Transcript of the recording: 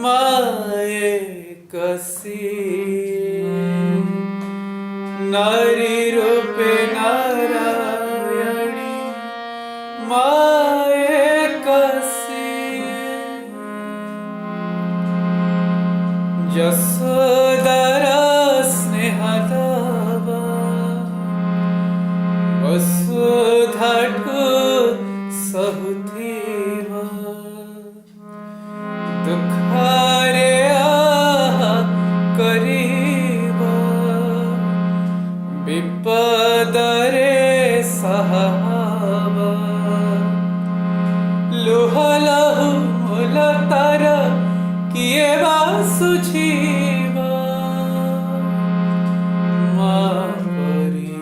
माये कसी नारी रूपे नारायणी माये कसी जसोदरा स्नेहदावा वसुधाठु सहुतीवा दुखारे करीवा विपदरे सहावा लुहलहु मुलतर किए बासुझीवा माँ परी